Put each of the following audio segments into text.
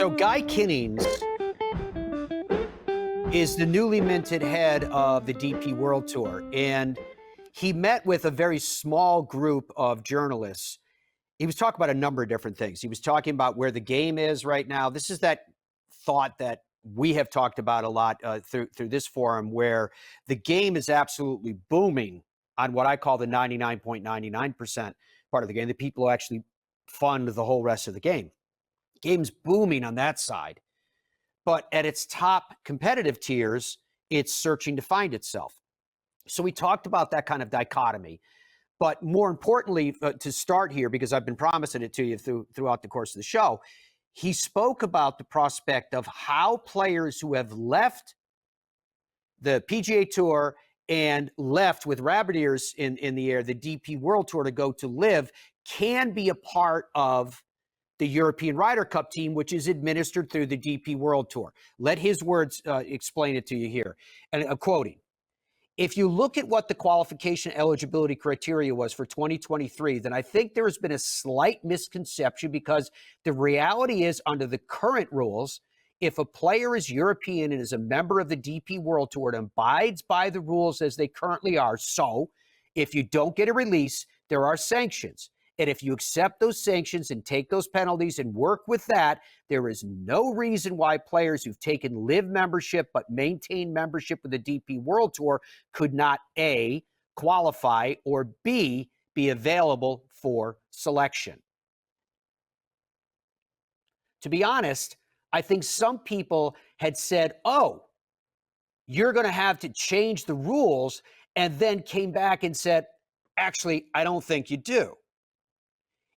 So Guy Kinnings is the newly minted head of the DP World Tour, and he met with a very small group of journalists. He was talking about a number of different things. He was talking about where the game is right now. This is that thought that we have talked about a lot through this forum, where the game is absolutely booming on what I call the 99.99% part of the game, the people who actually fund the whole rest of the game. Game's booming on that side. But at its top competitive tiers, it's searching to find itself. So we talked about that kind of dichotomy. But more importantly, to start here, because I've been promising it to you throughout the course of the show, he spoke about the prospect of how players who have left the PGA Tour and left with rabbit ears in the air, the DP World Tour, to go to LIV, can be a part of the European Ryder Cup team, which is administered through the DP World Tour. Let his words explain it to you here. And I'm quoting, "If you look at what the qualification eligibility criteria was for 2023, then I think there has been a slight misconception, because the reality is, under the current rules, if a player is European and is a member of the DP World Tour and abides by the rules as they currently are, so if you don't get a release, there are sanctions. And if you accept those sanctions and take those penalties and work with that, there is no reason why players who've taken LIV membership but maintain membership with the DP World Tour could not, A, qualify, or B, be available for selection." To be honest, I think some people had said, oh, you're going to have to change the rules, and then came back and said, actually, I don't think you do.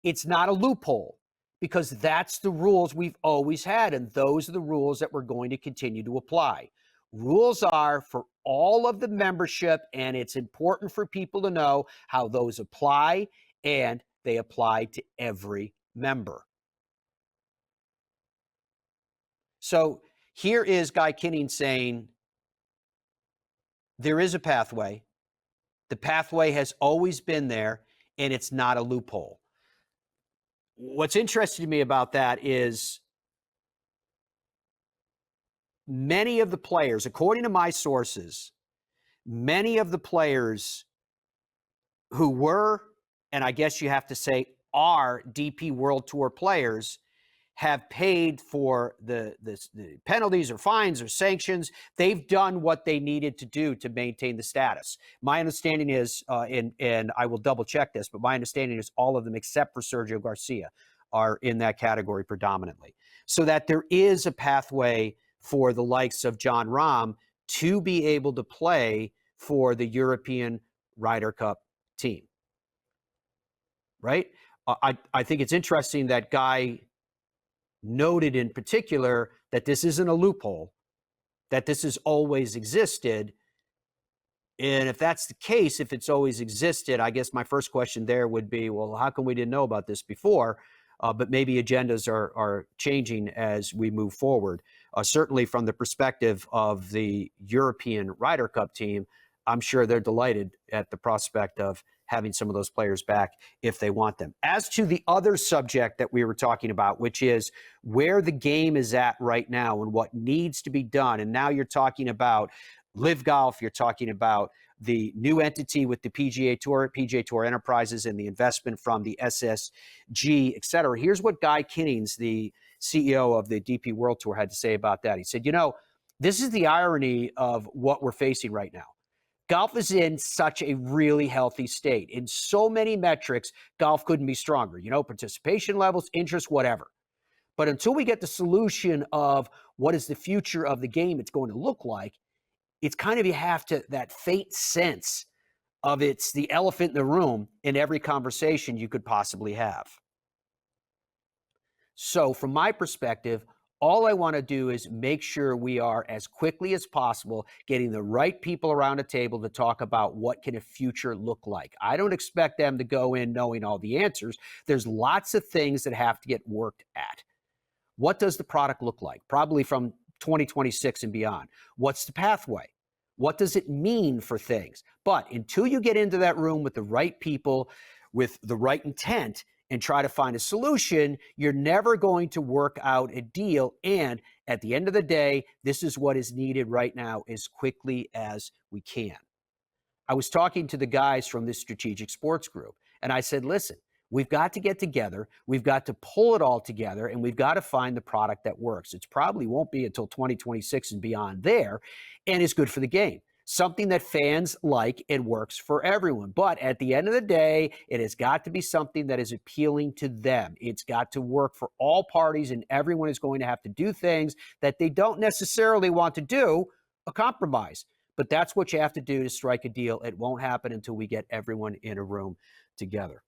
It's not a loophole, because that's the rules we've always had, and those are the rules that we're going to continue to apply. Rules are for all of the membership, and it's important for people to know how those apply, and they apply to every member. So here is Guy Kinnings saying there is a pathway. The pathway has always been there, and it's not a loophole. What's interesting to me about that is many of the players, according to my sources, many of the players who were, and I guess you have to say are, DP World Tour players, have paid for the penalties or fines or sanctions. They've done what they needed to do to maintain the status. My understanding is, and I will double check this, but my understanding is all of them except for Sergio Garcia are in that category predominantly. So that there is a pathway for the likes of Jon Rahm to be able to play for the European Ryder Cup team. Right? I think it's interesting that Guy noted in particular that this isn't a loophole, that this has always existed. And if that's the case, if it's always existed, I guess my first question there would be, well, how come we didn't know about this before? But maybe agendas are changing as we move forward. Certainly from the perspective of the European Ryder Cup team, I'm sure they're delighted at the prospect of having some of those players back if they want them. As to the other subject that we were talking about, which is where the game is at right now and what needs to be done, and now you're talking about LIV Golf, you're talking about the new entity with the PGA Tour Enterprises, and the investment from the SSG, et cetera. Here's what Guy Kinnings, the CEO of the DP World Tour, had to say about that. He said, this is the irony of what we're facing right now. Golf is in such a really healthy state. In so many metrics, golf couldn't be stronger. Participation levels, interest, whatever. But until we get the solution of what is the future of the game it's going to look like, it's kind of, you have to, that faint sense of it's the elephant in the room in every conversation you could possibly have. So from my perspective, all I want to do is make sure we are, as quickly as possible, getting the right people around a table to talk about what can a future look like. I don't expect them to go in knowing all the answers. There's lots of things that have to get worked at. What does the product look like? Probably from 2026 and beyond. What's the pathway? What does it mean for things? But until you get into that room with the right people, with the right intent, and try to find a solution, you're never going to work out a deal. And at the end of the day, this is what is needed right now as quickly as we can. I was talking to the guys from this strategic sports group, and I said, listen, we've got to get together. We've got to pull it all together, and we've got to find the product that works. It probably won't be until 2026 and beyond there, and is good for the game. Something that fans like and works for everyone. But at the end of the day, it has got to be something that is appealing to them. It's got to work for all parties, and everyone is going to have to do things that they don't necessarily want to do, a compromise. But that's what you have to do to strike a deal. It won't happen until we get everyone in a room together.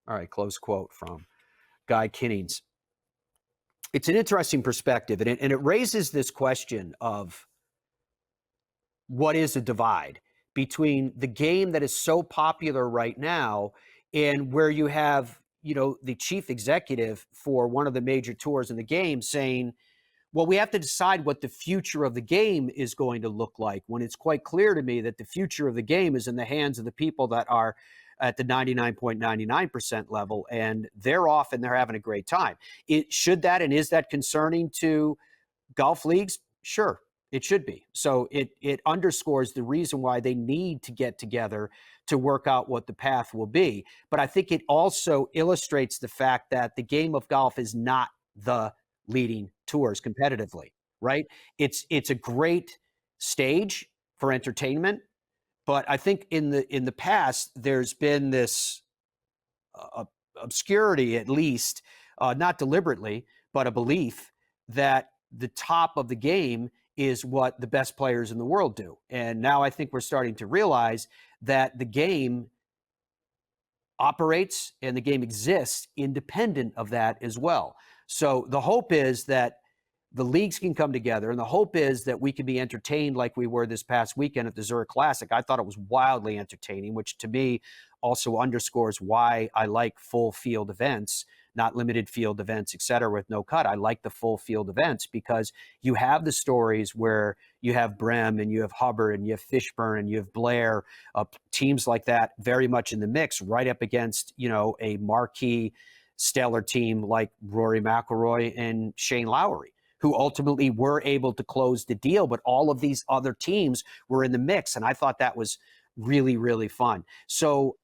All right, close quote from Guy Kinnings. It's an interesting perspective, and it raises this question of what is a divide between the game that is so popular right now and where you have, the chief executive for one of the major tours in the game saying, well, we have to decide what the future of the game is going to look like, when it's quite clear to me that the future of the game is in the hands of the people that are at the 99.99% level, and they're off and they're having a great time. Should that and is that concerning to golf leagues? Sure, it should be. So it underscores the reason why they need to get together to work out what the path will be. But I think it also illustrates the fact that the game of golf is not the leading tours competitively, right? It's a great stage for entertainment, but I think in the past there's been this obscurity, at least, not deliberately, but a belief that the top of the game is what the best players in the world do. And now I think we're starting to realize that the game operates and the game exists independent of that as well. So the hope is that the leagues can come together, and the hope is that we can be entertained like we were this past weekend at the Zurich Classic. I thought it was wildly entertaining, which to me also underscores why I like full field events, not limited field events, et cetera, with no cut. I like the full field events because you have the stories where you have Brem and you have Hubbard and you have Fishburne and you have Blair, teams like that very much in the mix, right up against, a marquee stellar team like Rory McIlroy and Shane Lowry, who ultimately were able to close the deal. But all of these other teams were in the mix, and I thought that was really, really fun. So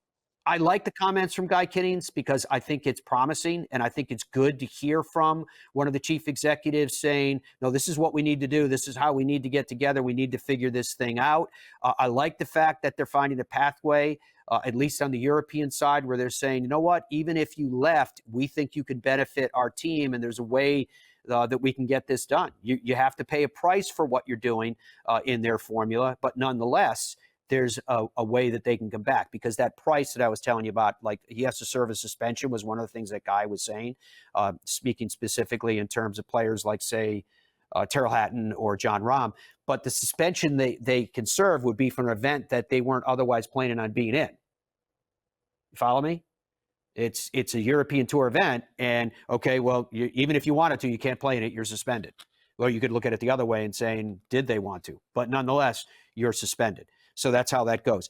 I like the comments from Guy Kinnings because I think it's promising, and I think it's good to hear from one of the chief executives saying, no, this is what we need to do. This is how we need to get together. We need to figure this thing out. I like the fact that they're finding a pathway, at least on the European side, where they're saying, you know what, even if you left, we think you could benefit our team, and there's a way that we can get this done. You have to pay a price for what you're doing in their formula, but nonetheless, there's a way that they can come back, because that price that I was telling you about, like he has to serve a suspension, was one of the things that Guy was saying, speaking specifically in terms of players like, say, Terrell Hatton or John Rahm. But the suspension they can serve would be for an event that they weren't otherwise planning on being in. You follow me? It's a European Tour event, and okay, well, even if you wanted to, you can't play in it. You're suspended. Well, you could look at it the other way and saying, did they want to? But nonetheless, you're suspended. So that's how that goes.